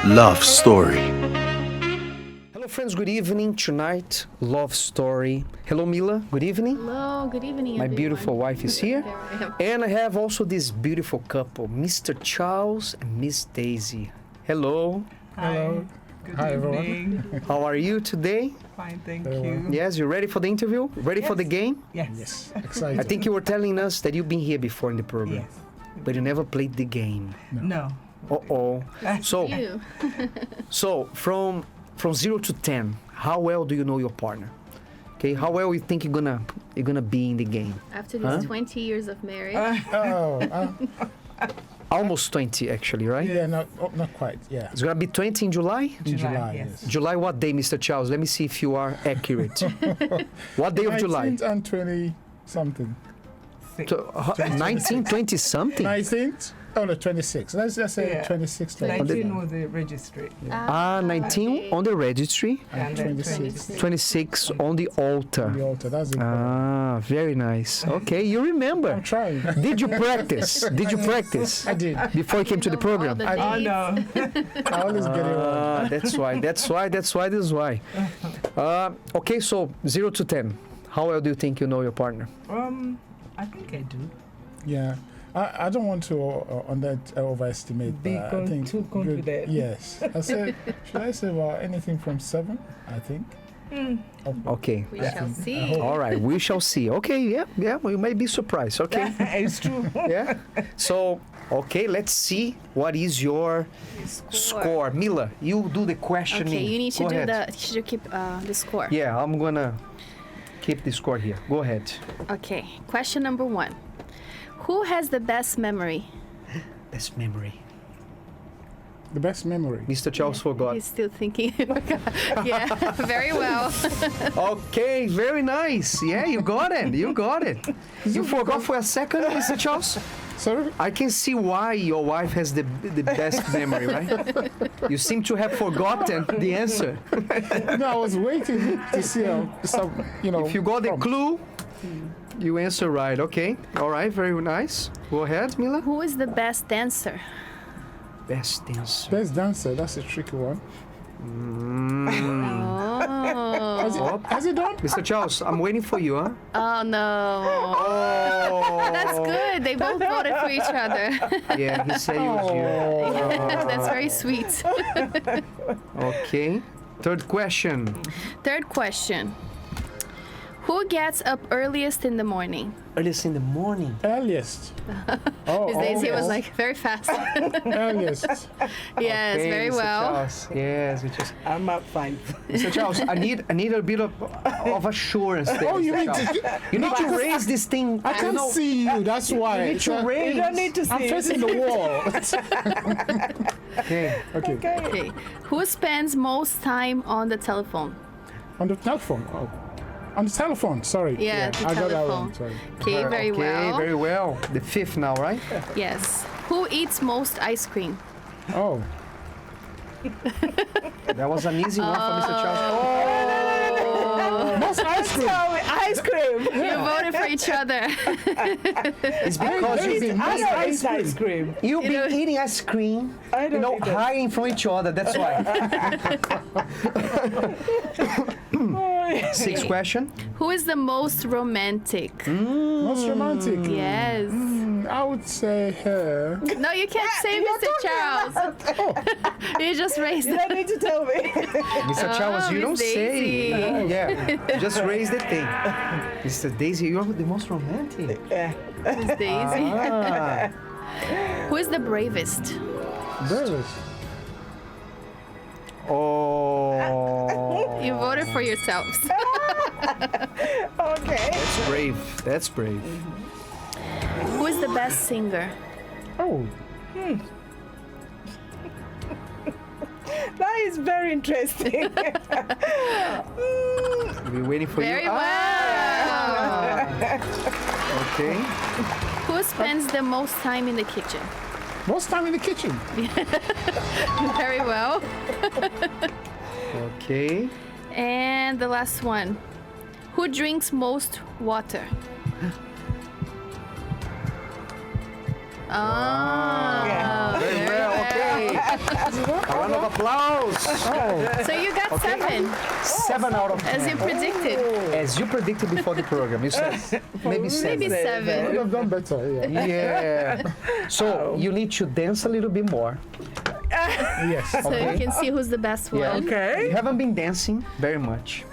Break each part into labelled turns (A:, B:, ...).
A: Love Story.
B: Hello friends, good evening. Tonight, love story. Hello Mila, good evening.
C: Hello, good evening,
B: My
C: everyone.
B: beautiful wife is here.
C: There I am.
B: And I have also this beautiful couple, Mr. Charles and Miss Daisy. Hello,
D: Hello.
E: Good
D: Hi, everyone.
E: evening.
B: how are you today?
E: Fine, thank
D: Very well.
E: you.
B: Yes, you ready for the interview? Ready for the game?
E: Yes.
D: Yes, excited.
B: I think you were telling us that you've been here before in the program,
E: Yes.
B: but you never played the game.
E: No.
B: Uh-oh. So,
C: You.
B: so from 0 to 10, how well do you know your partner? Okay, how well you think you're gonna be in the game?
C: After these
B: Huh?
C: 20 years of marriage,
D: Oh,
B: Almost 20 actually, right?
D: yeah, not quite. Yeah,
B: It's gonna be 20 in July?
D: in
E: July,
D: July.
E: yes.
D: Yes.
B: July what day, Mr. Charles? Let me see if you are accurate. What day of July?
D: 19th and 20 something.
E: Six.
B: 19, 20 something?
D: 19th? Oh no, 26. Let's just say
E: Yeah.
D: 26.
E: 19 was the registry.
B: Ah, 19 on the registry,
E: And then
D: 26.
B: 26 on the altar.
D: The altar. That's important.
B: Ah, very nice. Okay, you remember.
D: I'm trying.
B: Did you practice? Did you practice
D: I did.
B: before you came to the program?
C: all the
E: Oh,
C: dates.
E: no.
D: I always get it wrong.
B: Ah, that's why. This is why. Okay, so 0 to 10. How well do you think you know your partner?
E: I think I do.
D: Yeah. I don't want to overestimate.
E: Be
D: but I think
E: too
D: good-
E: confident.
D: Yes. Should I say about anything from 7? I think.
B: Okay.
C: We
D: I
C: shall
D: think- I
C: see.
D: hope.
B: All right, we shall see. Okay, yeah, we may be surprised. Okay,
E: It's true.
B: yeah. So, okay, let's see what is your score. Mila, you do the questioning.
C: Okay, you need to
B: Go
C: do
B: ahead.
C: should you keep the score?
B: Yeah, I'm gonna keep the score here. Go ahead.
C: Okay, question number 1. Who has the best memory?
B: Best memory.
D: The best memory.
B: Mr. Charles forgot.
C: He's still thinking. Yeah, very well.
B: Okay, very nice. Yeah, you got it. You got it. You forgot for a second, Mr. Charles?
D: Sorry?
B: I can see why your wife has the best memory, right? You seem to have forgotten the answer.
D: No, I was waiting to see some,
B: If you got the
D: prompt.
B: clue, you answer right. Okay. All right. Very nice. Go ahead, Mila.
C: Who is the best dancer?
B: Best answer.
D: Best dancer, that's a tricky one.
C: Oh,
D: Has it done?
B: Mr. Charles, I'm waiting for you, huh?
C: oh no.
B: Oh.
C: That's good. They both voted for each other.
B: Yeah, he said it was you.
C: That's very sweet.
B: Okay. Third question.
C: Third question. Who gets up earliest in the morning?
B: Earliest in the morning.
D: Earliest. Oh,
C: His Daisy was
D: oh,
C: like very fast.
D: earliest.
C: Yes,
B: Okay,
C: very
B: Mr.
C: well.
B: Charles. Yes, we just.
E: I'm up 5.
B: Mr. Charles, I need a bit of assurance there.
D: Oh, you
B: Mr.
D: need
B: Charles.
D: to.
B: You need to raise this thing.
D: I can't see you. That's why.
B: need to raise.
E: You don't need to
D: I'm
E: see.
D: facing the wall.
B: Okay.
D: Okay.
C: Okay. Who spends most time on the telephone?
D: On the telephone. Oh. On the telephone. Sorry.
C: Yeah, the
D: I got that
C: telephone.
D: wrong. Sorry.
C: Okay, very
B: okay,
C: well.
B: very well. The fifth now, right?
C: Yes. Who eats most ice cream?
D: Oh.
B: That was an easy one for Mr. Charles.
D: Most ice cream.
E: Ice cream.
C: You voted for each other.
B: It's because
D: Very
B: you've been,
E: I
D: Most
E: don't
D: ice
E: eat ice cream.
B: you've
C: You
B: been
C: know-
B: eating ice cream,
E: I don't eat it.
B: hiding from each other. That's why. Sixth question.
C: Who is the most romantic?
D: Most romantic.
C: Yes.
D: I would say her.
C: No, you can't say Mr. Charles. You just raised
E: You
C: it.
E: don't need to tell me.
B: Mr. Charles, you
C: Miss
B: don't say.
C: Daisy.
B: Yeah, just raise the thing. Mr. Daisy, you're the most romantic.
C: Miss Daisy.
B: Ah,
C: Who is the bravest?
D: Brothers.
B: oh,
C: You voted for yourselves.
E: Okay.
B: that's brave. That's brave.
C: Who is the best singer?
D: Oh.
E: That is very interesting.
B: We're waiting for
C: Very
B: you.
C: well.
B: Okay.
C: Who spends the most time in the kitchen?
D: Most time in the kitchen.
C: Very well.
B: Okay.
C: And the last one. Who drinks most water? Ah,
E: Yeah.
B: Very well. Okay. A round of applause.
C: So you got 7,
B: 7 out of 10.
C: as you predicted.
B: As you predicted before the program, you said maybe 7.
C: Maybe
D: I
C: 7.
D: would have done better. Yeah.
B: Yeah. So you need to dance a little bit more.
D: Yes.
C: So you can see who's the best one.
B: Yeah. You
A: Okay.
B: haven't been dancing very much.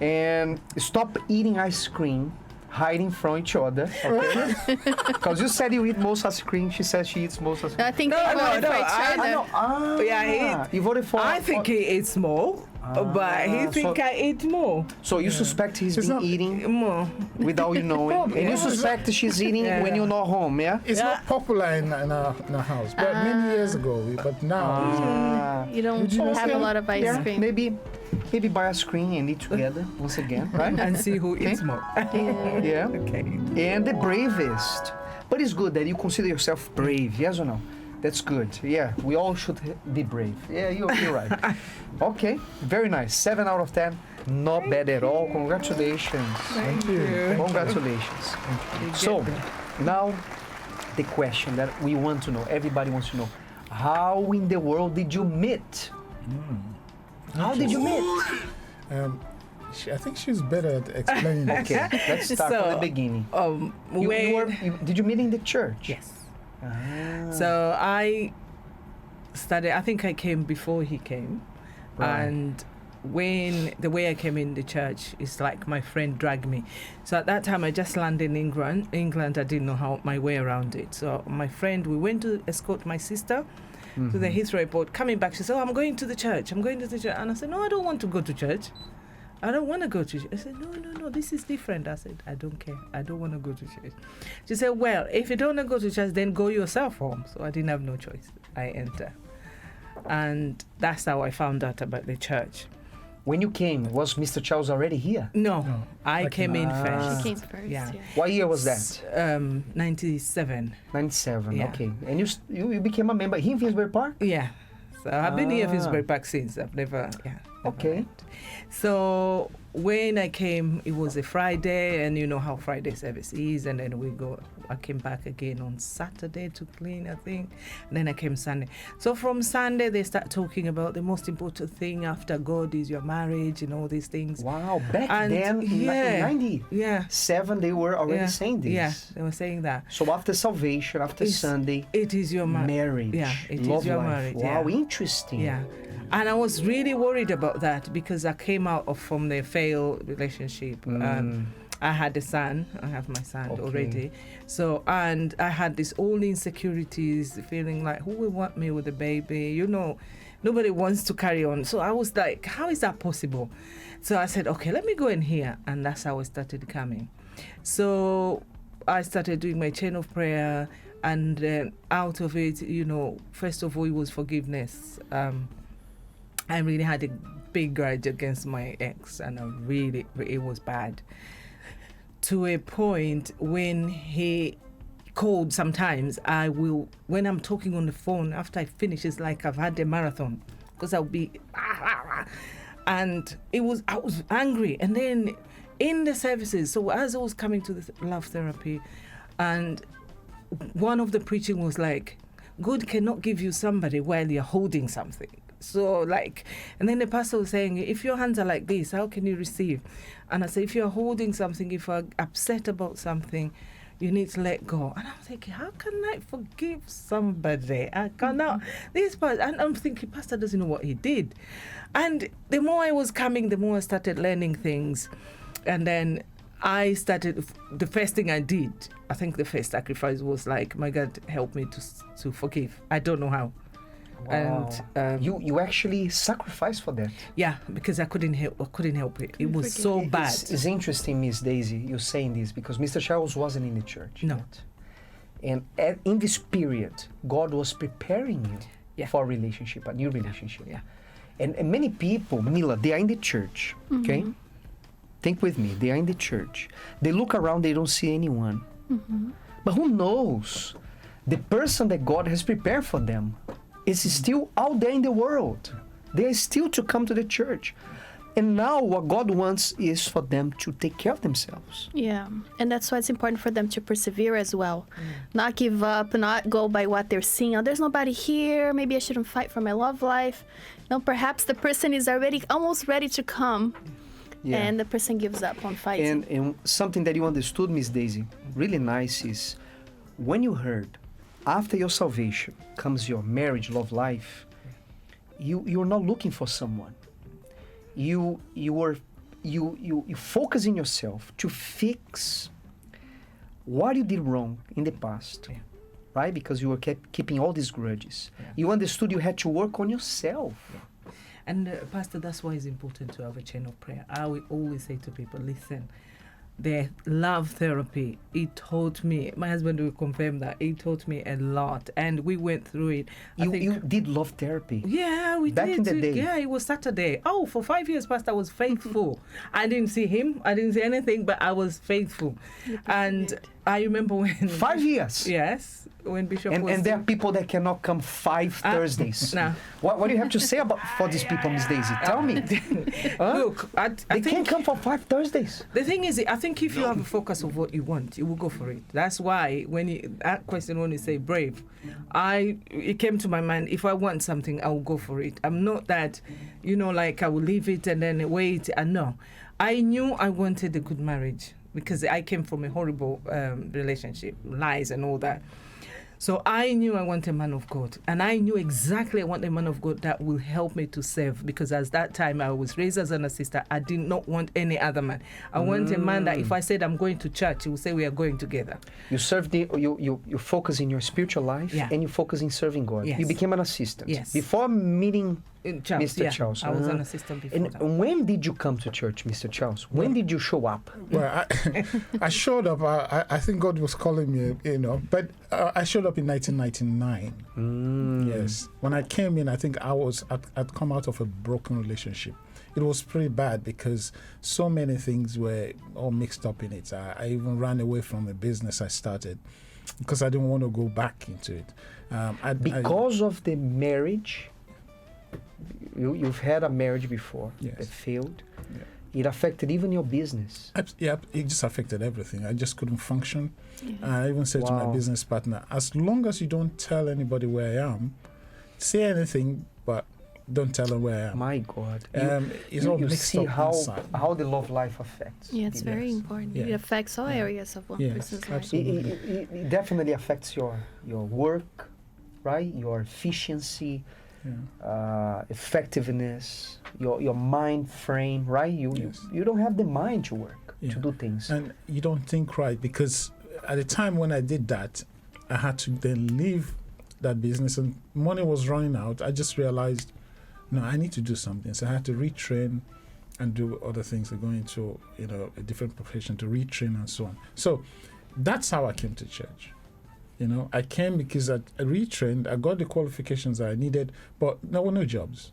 B: And stop eating ice cream, hiding from each other. Okay? Because you said you eat most ice cream. She says she eats most ice cream.
C: I think
A: No,
C: they
A: no,
C: voted
A: no,
C: for each
A: I
C: other.
B: know. Ah,
A: Yeah,
B: you voted for.
A: I think he eats more, but he think
B: so-
A: I eat more.
B: So you suspect he's
D: It's
B: been
D: not-
B: eating
A: More.
B: without you knowing, and you suspect she's eating
A: Yeah.
B: when you're not home, yeah?
D: It's not popular in our house, but many years ago. But now,
C: You don't
D: Would you
C: have a
D: say-
C: lot of ice
B: Yeah,
C: cream.
B: maybe buy a screen and eat together once again, right?
A: And see who eats more.
B: Yeah.
A: Okay.
B: And the bravest. But it's good that you consider yourself brave, yes or no? That's good. Yeah, we all should be brave. Yeah, you're right. Okay, very nice. 7 out of 10. Not bad at all. Congratulations.
A: Thank you.
B: Congratulations. So, now the question that we want to know, everybody wants to know. How in the world did you meet? How did you meet?
D: I think she's better at explaining that.
B: Okay, let's start from the
A: So,
B: beginning. Did you meet in the church?
A: Yes.
B: Ah.
A: So I started. I think I came before he came,
B: Right.
A: and when the way I came in the church is like my friend dragged me. So at that time I just landed in England. I didn't know how my way around it. So my friend, we went to escort my sister to the Heathrow airport. Coming back, she said, "Oh, I'm going to the church. I'm going to the church." And I said, "No, I don't want to go to church. I don't want to go to church." I said, no, this is different. I said, "I don't care. I don't want to go to church." She said, "Well, if you don't want to go to church, then go yourself home." So I didn't have no choice. I enter. And that's how I found out about the church.
B: When you came, was Mr. Charles already here?
A: No,
D: No,
A: I
D: I
A: came in
B: Ah.
A: first.
C: She came first.
A: Yeah.
C: Yeah.
B: What year was that?
A: 97.
B: 97.
A: Yeah.
B: Okay. And you became a member here in Finsbury Park?
A: Yeah. So I've been here
B: Ah.
A: Finsbury Park since. I've never, never
B: Okay.
A: left. So when I came, it was a Friday, and you know how Friday service is, and then I came back again on Saturday to clean, I think, and then I came Sunday. So from Sunday, they start talking about the most important thing after God is your marriage and all these things.
B: Wow. Back
A: And
B: then, in
A: yeah.
B: 97,
A: Yeah.
B: they were already saying this.
A: Yeah, they were saying that.
B: So after salvation, after
A: It's-
B: Sunday,
A: It is your
B: marriage.
A: Yeah, it is
B: love
A: your
B: life.
A: marriage.
B: Wow,
A: Yeah.
B: interesting.
A: Yeah. And I was really worried about that because I came out from the failed relationship. And I had a son. I have my son
B: Okay.
A: already. So, and I had these all insecurities, feeling like, who will want me with a baby? You know, nobody wants to carry on. So I was like, how is that possible? So I said, okay, let me go in here. And that's how I started coming. So I started doing my chain of prayer. And out of it, you know, first of all, it was forgiveness. I really had a big grudge against my ex, and it was bad. To a point when he called sometimes, when I'm talking on the phone, after I finish, it's like I've had a marathon, because I'll be, and I was angry. And then in the services, so as I was coming to the love therapy, and one of the preaching was like, God cannot give you somebody while you're holding something. So and then the pastor was saying, if your hands are like this, how can you receive? And I said, if you're holding something, if you're upset about something, you need to let go. And I'm thinking, how can I forgive somebody? I cannot. This pastor, and I'm thinking, pastor doesn't know what he did. And the more I was coming, the more I started learning things. And then I started, the first thing I did, I think the first sacrifice was like, my God, help me to forgive. I don't know how.
B: Wow.
A: And
B: you actually sacrificed for that.
A: yeah, because I couldn't help it. It was so bad.
B: It's interesting, Miss Daisy, you saying this, because Mr. Charles wasn't in the church
A: No.
B: yet. And in this period, God was preparing you
A: Yeah.
B: for a relationship, a new relationship.
A: Yeah.
B: And many people, Mila, they are in the church, okay? Think with me, they are in the church. They look around, they don't see anyone. But who knows? The person that God has prepared for them is still out there in the world. They are still to come to the church. And now what God wants is for them to take care of themselves.
C: Yeah, and that's why it's important for them to persevere as well. Not give up, not go by what they're seeing. Oh, there's nobody here. Maybe I shouldn't fight for my love life. No, perhaps the person is already almost ready to come, and the person gives up on fighting.
B: And something that you understood, Miss Daisy, really nice is when you heard after your salvation comes your marriage, love life, you're not looking for someone. You focus in yourself to fix what you did wrong in the past, right? Because you were keeping all these grudges. You understood you had to work on yourself.
A: And Pastor, that's why it's important to have a chain of prayer. I will always say to people, listen, the love therapy, it taught me, my husband will confirm that, it taught me a lot. And we went through it.
B: You did love therapy?
A: Yeah, we
B: Back
A: did.
B: in the day?
A: Yeah, it was Saturday. Oh, for 5 years, Pastor, I was faithful. I didn't see him. I didn't see anything, but I was faithful. And I remember when...
B: 5 years?
A: Yes, when Bishop was...
B: And there are people that cannot come 5 Thursdays.
A: No.
B: What do you have to say for these people, Miss Daisy? Tell me. Huh?
A: Look, I
B: They
A: think...
B: can't come for 5 Thursdays.
A: The thing is, I think if you have a focus of what you want, you will go for it. That's why that question when you say brave, it came to my mind. If I want something, I will go for it. I'm not that, like I will leave it and then wait. No, I knew I wanted a good marriage because I came from a horrible relationship, lies and all that. So I knew I want a man of God, and I knew exactly I want a man of God that will help me to serve, because at that time I was raised as an assistant. I did not want any other man. I want a man that if I said I'm going to church, he will say we are going together.
B: You serve you focus in your spiritual life, and you focus in serving God.
A: Yes.
B: You became an assistant.
A: Yes.
B: Before meeting
A: Charles,
B: Mr. Charles.
A: I was an assistant before that.
B: And when did you come to church, Mr. Charles? When did you show up?
D: Well, I showed up. I think God was calling me, But I showed up in 1999. Yes, when I came in, I think I'd come out of a broken relationship. It was pretty bad because so many things were all mixed up in it. I even ran away from the business I started because I didn't want to go back into it.
B: Because of the marriage. You've had a marriage before that failed.
D: Yeah.
B: It affected even your business.
D: Yeah, it just affected everything. I just couldn't function. I even said to my business partner, as long as you don't tell anybody where I am, say anything, but don't tell them where I am.
B: My God.
D: It's all
B: you
D: mixed
B: see
D: up inside.
B: how the love life affects.
C: Yeah, it's very important.
D: Yeah.
C: It affects all areas of one person's life.
D: Absolutely.
B: It definitely affects your work, right? Your efficiency. Effectiveness, your mind frame, right? You don't have the mind to work, to do things.
D: And you don't think right, because at the time when I did that, I had to then leave that business and money was running out. I just realized, no, I need to do something. So I had to retrain and do other things, like go into a different profession to retrain and so on. So that's how I came to church. I came because I retrained, I got the qualifications that I needed, but there were no jobs.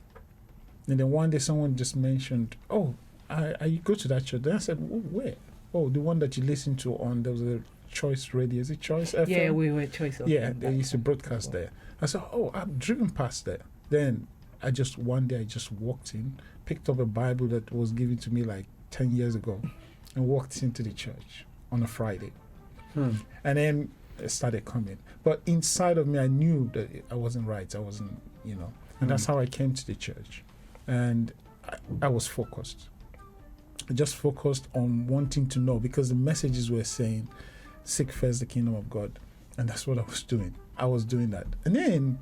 D: And then one day someone just mentioned, oh, I go to that church. Then I said, where? Oh, the one that you listen to there was a Choice Radio. Is it Choice FM?
A: Yeah, we were Choice FM.
D: Yeah, they used to broadcast there. I said, oh, I've driven past there. Then one day I just walked in, picked up a Bible that was given to me like 10 years ago, and walked into the church on a Friday. And then it started coming. But inside of me, I knew that I wasn't right. I wasn't, and that's how I came to the church. And I was focused. I just focused on wanting to know, because the messages were saying, seek first the kingdom of God. And that's what I was doing. I was doing that. And then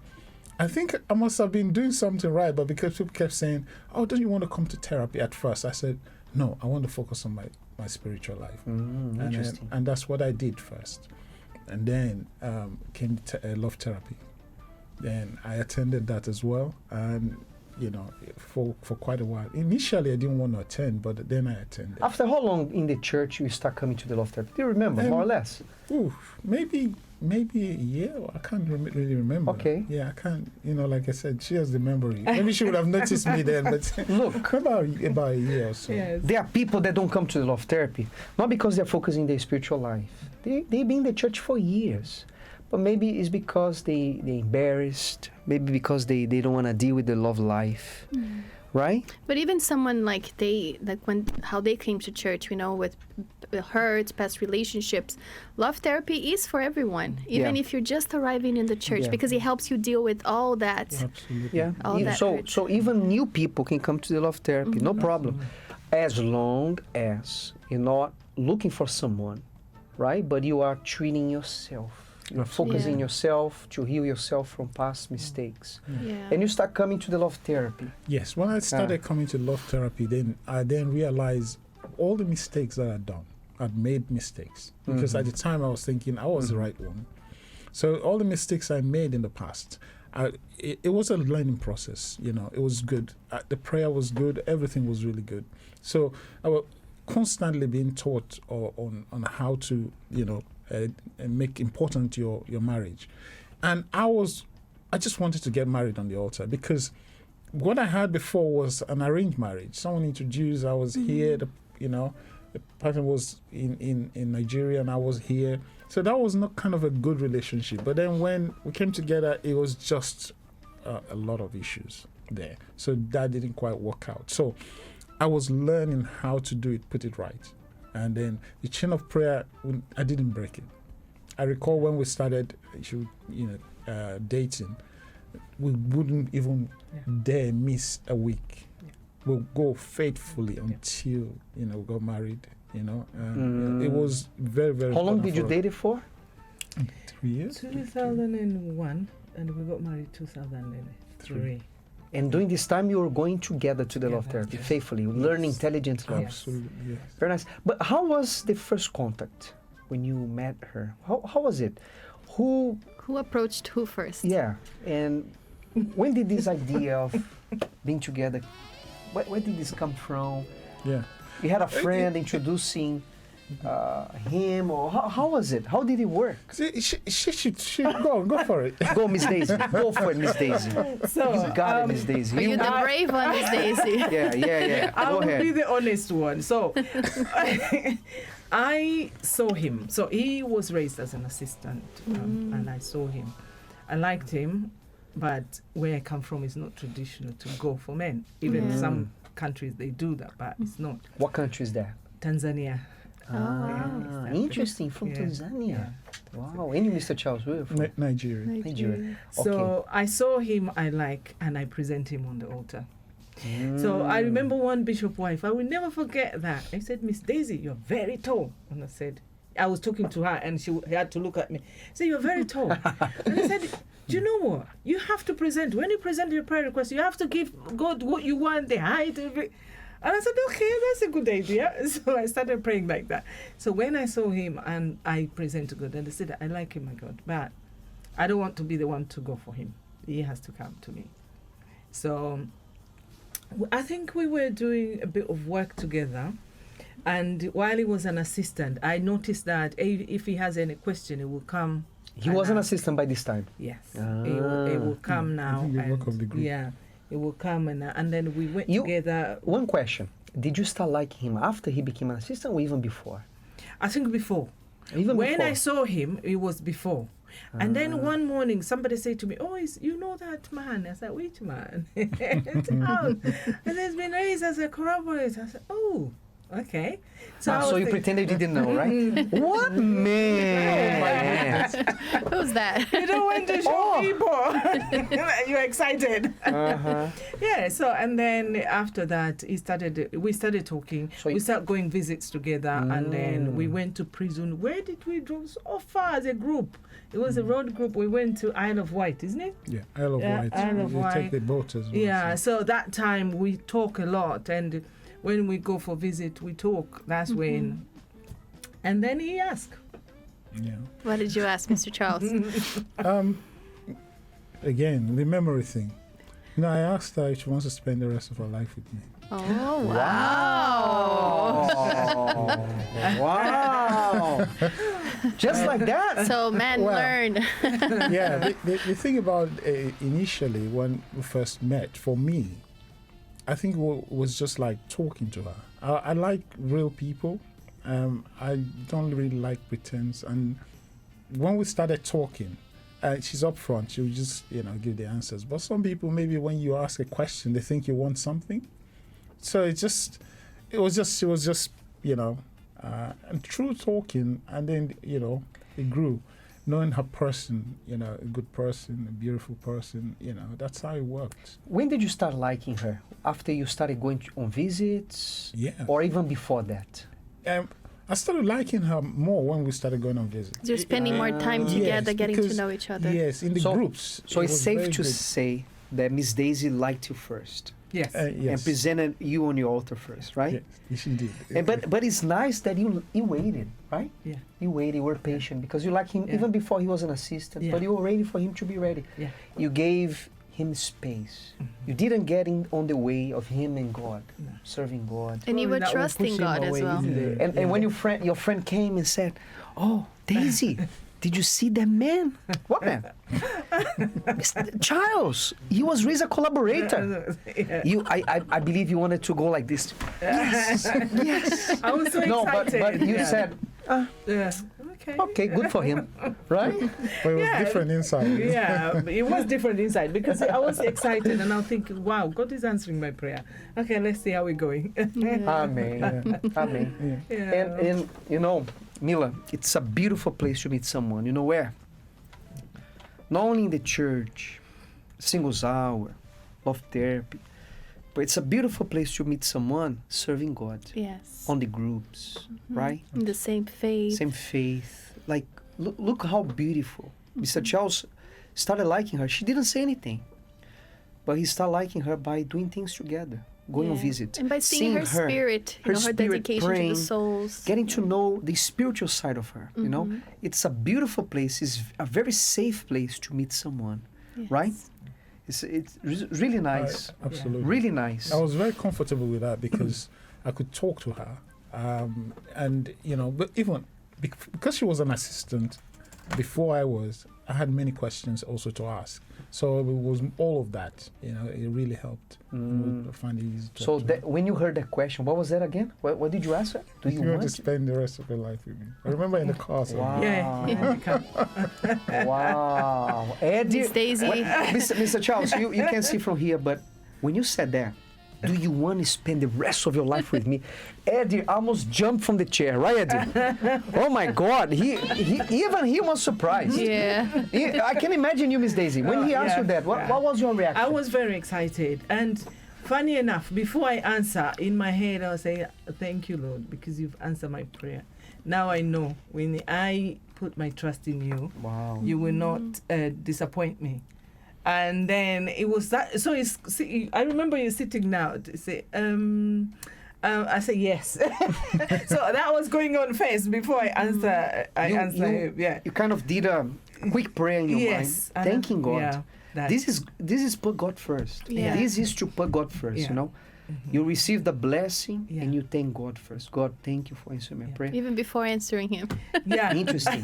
D: I think I must have been doing something right, but because people kept saying, oh, don't you want to come to therapy at first? I said, no, I want to focus on my spiritual life.
B: Interesting.
D: And that's what I did first. And then came love therapy. Then I attended that as well, and for quite a while. Initially, I didn't want to attend, but then I attended.
B: After how long in the church you start coming to the love therapy? Do you remember, more or less?
D: Maybe a year. I can't really remember.
B: Okay.
D: Yeah, I can't. Like I said, she has the memory. Maybe she would have noticed me then, but
B: look,
D: about a year or so.
A: Yes.
B: There are people that don't come to the love therapy, not because they're focusing their spiritual life. They've been in the church for years. But maybe it's because they're embarrassed. Maybe because they don't want to deal with the love life. right?
C: But even someone like how they came to church, with hurts, past relationships, love therapy is for everyone, even
B: Yeah.
C: if you're just arriving in the church,
B: Yeah.
C: because it helps you deal with all that.
D: Absolutely.
B: Yeah.
C: All that
B: So
C: hurt.
B: so even new people can come to the love therapy, no problem, as long as you're not looking for someone, right? But you are treating yourself. You are focusing
C: Yeah.
B: yourself to heal yourself from past mistakes,
C: Yeah.
B: and you start coming to the love therapy.
D: Yes, when I started coming to love therapy, then I realized all the mistakes that I'd done. I'd made mistakes because at the time I was thinking I was the right one. So all the mistakes I made in the past, it was a learning process. It was good. The prayer was good. Everything was really good. So I was constantly being taught on how to make important your marriage, and I just wanted to get married on the altar because what I had before was an arranged marriage. Someone introduced. I was here. The partner was in Nigeria and I was here. So that was not kind of a good relationship. But then when we came together, it was just a lot of issues there. So that didn't quite work out. So I was learning how to do it, put it right. And then the chain of prayer, I didn't break it. I recall when we started dating, we wouldn't even dare miss a week. We'll go faithfully until we got married. It was very, very.
B: How long
D: important
B: did you
D: for
B: date it for?
D: 3 years.
A: 2001, and we got married 2003.
B: And during this time, you were going together to the love therapy, faithfully, learning intelligent love.
D: Absolutely, yes.
B: Very nice. But how was the first contact when you met her? How was it? Who
C: approached who first?
B: Yeah, and when did this idea of being together, where did this come from?
D: Yeah.
B: You had a friend introducing him, or how was it? How did it work?
D: She go for it.
B: Go, Miss Daisy. Go for it, Miss Daisy.
A: So,
B: You got it, Miss Daisy.
C: Are you the brave one, Miss Daisy?
B: Yeah.
A: I
B: Go
A: will be
B: ahead.
A: the honest one. So I saw him. So he was raised as an assistant, and I saw him. I liked him, but where I come from is not traditional to go for men. Even
C: Yeah.
A: some countries they do that, but it's not.
B: What country is that?
A: Tanzania.
B: Ah, interesting. From
A: Yeah.
B: Tanzania. Wow. And you, Mr. Charles, where are you from?
D: Nigeria.
B: Nigeria.
A: So I saw him, and I present him on the altar. So I remember one bishop wife, I will never forget that. I said, Miss Daisy, you're very tall. And I said, I was talking to her and she had to look at me. Say, you're very tall. And I said, do you know what? You have to present. When you present your prayer request, you have to give God what you want, the height. And I said, okay, that's a good idea. So I started praying like that. So when I saw him and I present to God, and I said, I like him, my God, but I don't want to be the one to go for him. He has to come to me. So I think we were doing a bit of work together. And while he was an assistant, I noticed that if he has any question, he will come.
B: He was an assistant by this time.
A: Yes. He will come now.
D: I think the
A: and
D: work of the group.
A: Yeah. He will come and then we went
B: You-
A: together.
B: One question. Did you start liking him after he became an assistant or even before?
A: I think before.
B: Even
A: When
B: before?
A: I saw him, it was before. And then one morning, somebody said to me, "Oh, you know that man?" I said, "Which man?" Town. And he's been raised as a corroborator. I said, "Oh, okay."
B: So
A: I was
B: you
A: thinking-
B: pretended you didn't know, right? What man?
C: Who's that?
A: You don't want to show people. You're excited.
B: Uh-huh.
A: Yeah. So and then after that, we started talking.
B: So
A: We started going visits together, and then we went to prison. Where did we go so far as a group? It was a road group. We went to Isle of Wight, isn't it?
D: Yeah, Isle of
A: Yeah,
D: Wight.
A: Isle of
D: We
A: Wight.
D: take the boat as well.
A: Yeah.
D: so-
A: So that time we talk a lot, and when we go for visit, we talk. That's when. And then he asked.
D: Yeah.
C: What did you ask, Mr. Charles?
B: Mm-hmm.
D: Again, the memory thing. No, I asked her if she wants to spend the rest of her life with me.
C: Oh, wow.
B: Oh, wow. Just like that.
C: So men
D: Well.
C: learn.
D: Yeah, the thing about initially when we first met, for me, I think it was just like talking to her. I like real people. I don't really like pretense. And when we started talking, she's up front. She'll just, give the answers. But some people, maybe when you ask a question, they think you want something. So it was just, and through talking, and then, it grew. Knowing her person, a good person, a beautiful person, that's how it worked.
B: When did you start liking her? After you started going on visits?
D: Yeah.
B: Or even before that?
D: I started liking her more when we started going on visits.
C: You're spending more time
D: Yes,
C: together, getting to
D: because-
C: know each other.
D: Yes, in the
B: So-
D: groups.
B: So
D: it
B: it's
D: was
B: safe
D: very
B: to
D: good.
B: say that Miss Daisy liked you first
A: Yes.
B: and
D: Yes.
B: presented you on your altar first, right?
D: Yes, she did.
B: And, but it's nice that you waited, right?
A: Yeah.
B: You waited, you were patient because you like him
A: Yeah.
B: even before he was an assistant,
A: Yeah.
B: but you were ready for him to be ready.
A: Yeah.
B: You gave him space.
A: Mhm.
B: You didn't get in on the way of him and God,
A: No.
B: serving God.
C: And you
A: Probably
C: were
A: that will
C: trusting
A: push him
C: God as
A: away,
C: well.
A: isn't it?
B: And when your friend came and said, "Oh, Daisy, did you see that man? What man? Mr. Charles. He was Riza collaborator."
A: Yeah.
B: I believe you wanted to go like this. Yes, yes.
A: I was so
B: No,
A: excited.
B: but you
A: Yeah.
B: said,
A: Yeah. Okay.
B: okay, good for him, right?
D: But it was
A: Yeah.
D: different inside.
A: Yeah, but it was different inside because I was excited and I'm thinking, wow, God is answering my prayer. Okay, let's see how we're going.
B: Amen. Amen.
D: Yeah.
A: Yeah.
B: And Mila, it's a beautiful place to meet someone. You know where? Not only in the church, singles hour, love therapy, but it's a beautiful place to meet someone serving God
C: Yes.
B: on the groups, right?
C: In the same faith.
B: Same faith. Like, look how beautiful. Mr. Charles started liking her. She didn't say anything, but he started liking her by doing things together, going on
C: Yeah.
B: visit,
C: And by seeing her spirit,
B: her
C: her
B: spirit
C: dedication to
B: praying,
C: the souls.
B: getting to know the spiritual side of her. You know,
C: Mhm.
B: it's a beautiful place. It's a very safe place to meet someone,
C: Yes.
B: right? It's really nice,
D: Absolutely.
B: really nice.
D: I was very comfortable with that because I could talk to her, and but even because she was an assistant before I had many questions also to ask. So it was all of that. It really helped. I find it easy to
B: So
D: talk to her.
B: when you heard that question, what was that again? What did you ask her? Do you
D: you want
B: want
D: to spend the rest of your life with me? I remember in the car. So
B: Wow.
A: Yeah, you can.
B: Wow. Eddie,
C: Miss Daisy.
B: Mr. Charles, you can see from here, but when you said that, do you want to spend the rest of your life with me? Eddie almost jumped from the chair, right, Eddie? Oh my God, even he was surprised.
C: Yeah.
B: I can imagine you, Miss Daisy. When he asked
A: Yeah,
B: you that, what
A: yeah.
B: was your reaction?
A: I was very excited. And funny enough, before I answer, in my head, I was saying, thank you, Lord, because you've answered my prayer. Now I know when I put my trust in you,
B: Wow.
A: you will not disappoint me. And then it was that. So I remember you sitting now to say, I say yes. So that was going on first before I answer. Him. Yeah.
B: You kind of did a quick prayer in your
A: Yes.
B: mind, thanking God.
A: Yeah. that-
B: This is put God first.
C: Yeah.
B: This is to put God first,
A: Yeah.
B: you know. You receive the blessing
A: Yeah.
B: and you thank God first. God, thank you for answering my
A: Yeah.
B: prayer.
C: Even before answering him.
A: Yeah.
B: Interesting.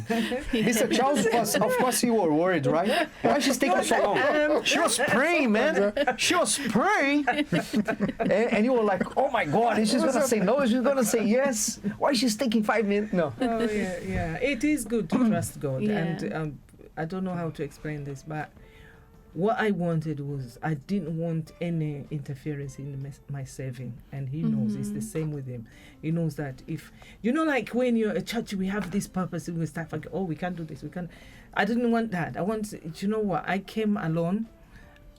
B: Mr. Charles was, of course, you were worried, right? Why she's taking so long? She was praying, man. She was praying. And you were like, oh my God, is she going to say no? Is she going to say yes? Why she's taking 5 minutes? No.
A: Oh yeah. It is good to trust God,
C: Yeah.
A: and I don't know how to explain this, but what I wanted was I didn't want any interference in my serving, and He knows it's the same with Him. He knows that if like when you're at church, we have this purpose, and we start like, oh, we can't do this, we can't. I didn't want that. I want, what? I came alone.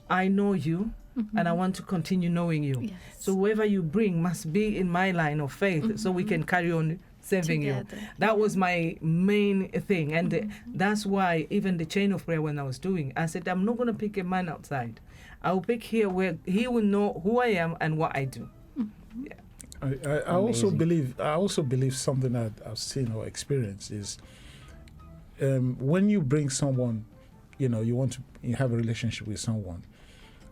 A: I know you, and I want to continue knowing you.
C: Yes.
A: So whoever you bring must be in my line of faith, so we can carry on serving you.
C: Together.
A: That was my main thing, and that's why even the chain of prayer when I was doing, I said I'm not going to pick a man outside. I will pick here where he will know who I am and what I do.
D: I also believe something that I've seen or experienced is when you bring someone, you have a relationship with someone.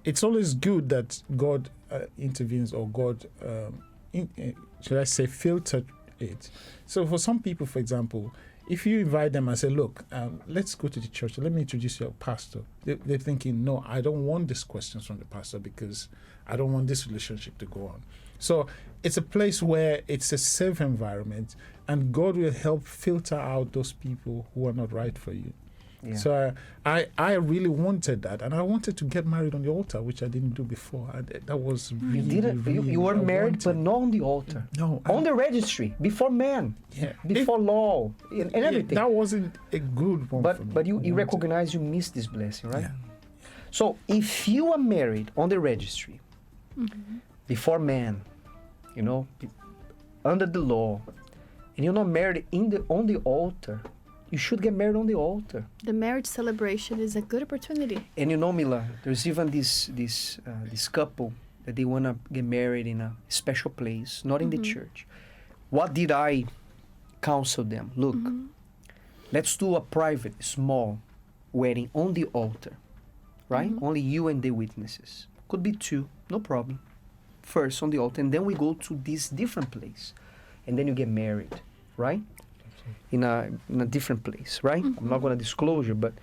D: It's always good that God intervenes or God, should I say, filter it. So for some people, for example, if you invite them and say, look, let's go to the church, let me introduce you to a pastor. They're thinking, no, I don't want these questions from the pastor because I don't want this relationship to go on. So it's a place where it's a safe environment, and God will help filter out those people who are not right for you.
B: Yeah.
D: So I really wanted that, and I wanted to get married on the altar, which I didn't do before. That was really,
B: You didn't.
D: really
B: You were
D: I
B: married, but
D: wanted.
B: not on the altar.
D: No,
B: On the registry, before man,
D: yeah,
B: before law, and
D: yeah,
B: everything.
D: that wasn't a good one for me.
B: But you
D: I wanted-
B: recognize you missed this blessing, right?
D: Yeah.
B: So if you are married on the registry, before man, you know, under the law, and you're not married on the altar, you should get married on the altar.
C: The marriage celebration is a good opportunity.
B: And you know, Mila, there's even this couple that they wanna get married in a special place, not in the church. What did I counsel them? Look, let's do a private, small wedding on the altar, right? Only you and the witnesses. Could be 2, no problem. First on the altar, and then we go to this different place, and then you get married, right? In a different place, right? I'm not gonna disclose you, but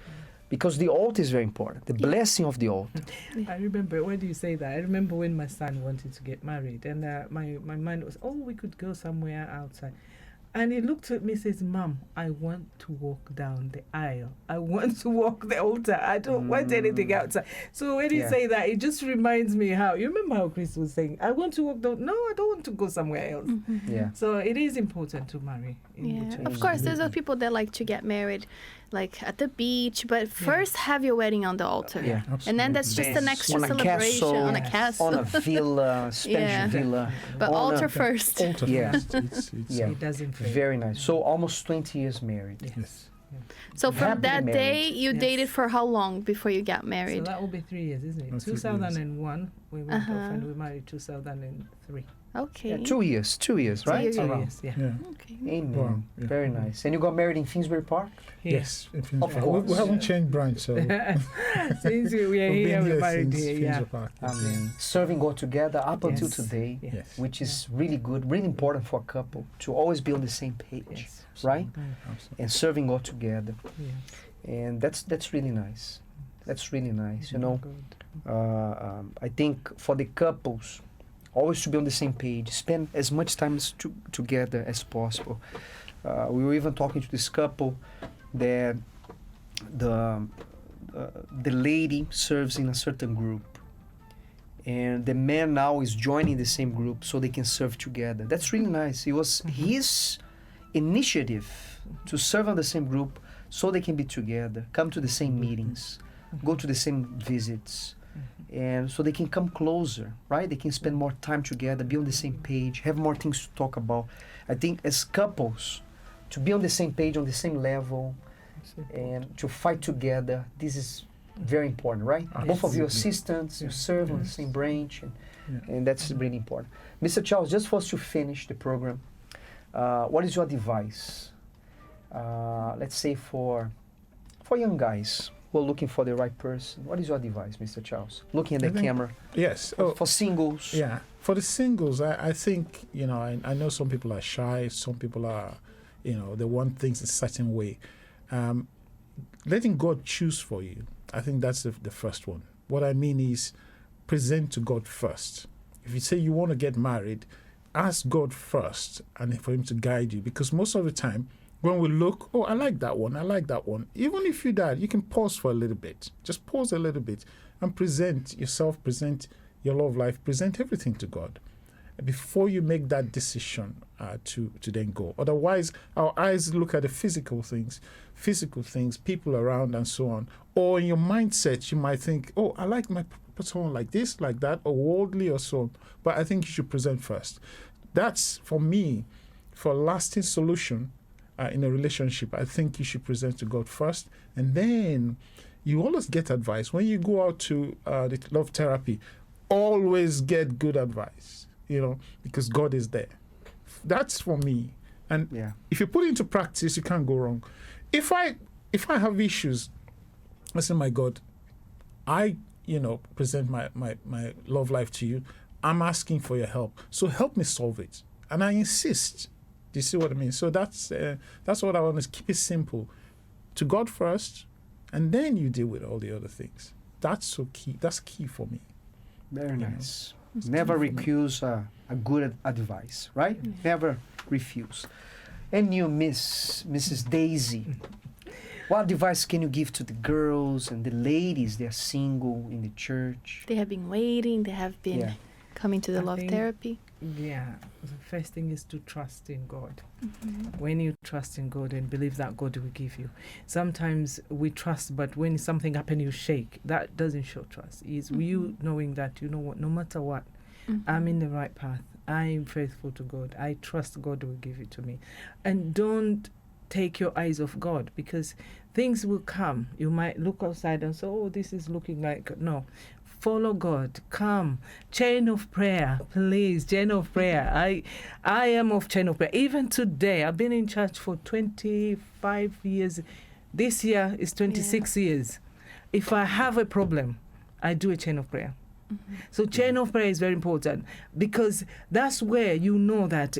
B: because the altar is very important, the blessing of the altar.
A: I remember, why do you say that? I remember when my son wanted to get married, and my mind was, oh, we could go somewhere outside. And he looked at me and says, Mom, I want to walk down the aisle. I want to walk the altar. I don't want anything outside. So when you
B: Yeah.
A: say that, it just reminds me how, you remember how Chris was saying, I want to walk down, no, I don't want to go somewhere else.
B: Yeah.
A: So it is important to marry in the
C: Yeah,
A: church.
C: of course, there's those people that like to get married, like at the beach, but first have your wedding on the altar.
B: Yeah.
C: And then that's just an
A: Yes.
C: extra
B: On a
C: celebration
B: castle,
C: on a
A: Yes.
C: castle.
B: On a villa, Spanish
C: Yeah.
B: villa.
C: But
B: on
C: altar
B: a-
C: first.
D: Altar
B: Yeah.
D: first. It's
B: Yeah.
A: It doesn't fail.
B: Very nice. So almost 20 years married.
D: yes.
C: So from
B: Happily
C: that day,
B: married.
C: you
A: Yes.
C: dated for how long before you got
A: So
C: married?
A: that will be 3 years, isn't it?
D: Oh, 3 years.
A: 2001, we went off
C: Uh-huh.
A: and we married 2003.
C: Okay.
B: Yeah, 2 years. 2 years, right?
C: 2 years.
B: Around.
A: Yes, yeah.
D: Yeah.
C: Okay.
B: Amen.
D: Wow, yeah.
B: Very nice. And you got married in Finsbury Park?
A: Here.
D: Yes. in Finsbury
B: Of
D: Park.
B: course.
D: We haven't changed branch, so
A: Since we are
D: we've
A: here,
D: been
A: we're
D: here
A: married
D: since
A: here, yeah.
D: Finsbury Park.
B: Amen. Serving God together up until
A: Yes.
B: today,
A: Yes.
D: Yes.
B: which is really good, really important for a couple to always be on the same page,
A: Yes.
B: right?
D: Absolutely.
B: And serving God together.
A: Yes.
B: And that's really nice. That's really nice, you know.
A: Good.
B: I think for the couples, always to be on the same page, spend as much time together as possible. We were even talking to this couple that the lady serves in a certain group, and the man now is joining the same group so they can serve together. That's really nice. It was his initiative to serve on the same group so they can be together, come to the same meetings, go to the same visits, and so they can come closer, right? They can spend more time together, be on the same page, have more things to talk about. I think as couples, to be on the same page, on the same level, and to fight together, this is very important, right? Both of you
D: Absolutely.
B: assistants, you
A: Yeah.
B: serve on the
D: Yes.
B: same branch, and,
D: Yeah.
B: and that's really important. Mr. Charles, just for us to finish the program, what is your advice? Let's say for young guys who are looking for the right person, what is your advice, Mr. Charles? Looking at the
D: I think-
B: camera,
D: Yes.
B: for singles.
D: Yeah, for the singles, I think, I know some people are shy, some people are, they want things a certain way. Letting God choose for you, I think that's the first one. What I mean is present to God first. If you say you want to get married, ask God first and for Him to guide you, because most of the time, when we look, I like that one, even if you die, you can pause for a little bit. Just pause a little bit and present yourself, present your love life, present everything to God before you make that decision to then go. Otherwise, our eyes look at the physical things, people around and so on. Or in your mindset, you might think, I like someone like this, like that, or worldly or so on. But I think you should present first. That's, for me, for a lasting solution in a relationship, I think you should present to God first. And then you always get advice. When you go out to the love therapy, always get good advice, because God is there. That's for me. And
B: Yeah.
D: if you put it into practice, you can't go wrong. If I have issues, I say, my God, I present my love life to you. I'm asking for your help. So help me solve it. And I insist. Do you see what I mean? So that's what I want to keep it simple. To God first, and then you deal with all the other things. That's so key. That's key for me.
B: Very
D: You know,
B: nice. Never
D: key for me.
B: refuse a good advice, right? Never refuse. And you, Mrs. Daisy. What advice can you give to the girls and the ladies that are single in the church?
C: They have been waiting. They have been
B: Yeah.
C: coming to the
A: I
C: love
A: think-
C: therapy.
A: Yeah, the first thing is to trust in God. When you trust in God and believe that God will give you. Sometimes we trust, but when something happens, you shake. That doesn't show trust. It's you knowing that, you know what, no matter what, I'm in the right path. I am faithful to God. I trust God will give it to me. And don't take your eyes off God, because things will come. You might look outside and say, oh, this is looking like, no. Follow God. Come. Chain of prayer. Please, chain of prayer. I am of chain of prayer. Even today, I've been in church for 25 years. This year is 26 years. If I have a problem, I do a chain of prayer. So chain of prayer is very important, because that's where you know that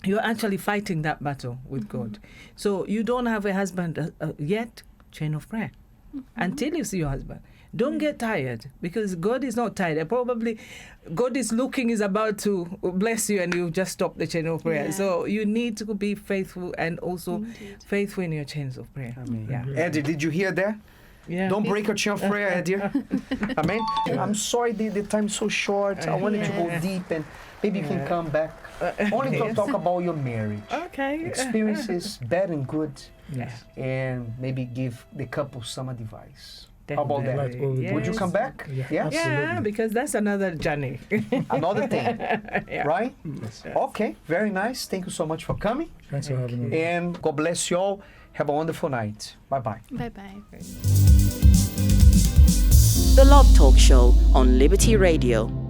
A: you're actually fighting that battle with God. So you don't have a husband yet, chain of prayer. Until you see your husband. Don't get tired, because God is not tired. Probably God is looking, is about to bless you, and you just stop the chain of prayer.
C: Yeah.
A: So you need to be faithful, and also faithful in your chains of prayer.
B: Amen.
A: Yeah.
B: Eddie, did you hear that?
A: Yeah.
B: Don't break your chain of prayer, Eddie. Amen. I'm sorry the time's so short. I wanted to go deep, and maybe you can come back. Only to talk about your marriage.
A: Okay.
B: Experiences, bad and good,
A: Yes.
B: and maybe give the couple some advice. How about that?
D: Like all the
A: Yes.
B: Would you come back?
D: Yeah,
B: Yeah?
A: Yeah,
D: absolutely.
A: because that's another journey.
B: Another thing,
A: Yeah.
B: right?
D: Yes.
B: Okay, very nice. Thank you so much for coming.
D: Thanks for having me.
B: And God bless you all. Have a wonderful night. Bye-bye.
C: Bye-bye.
F: The Love Talk Show on Liberty Radio.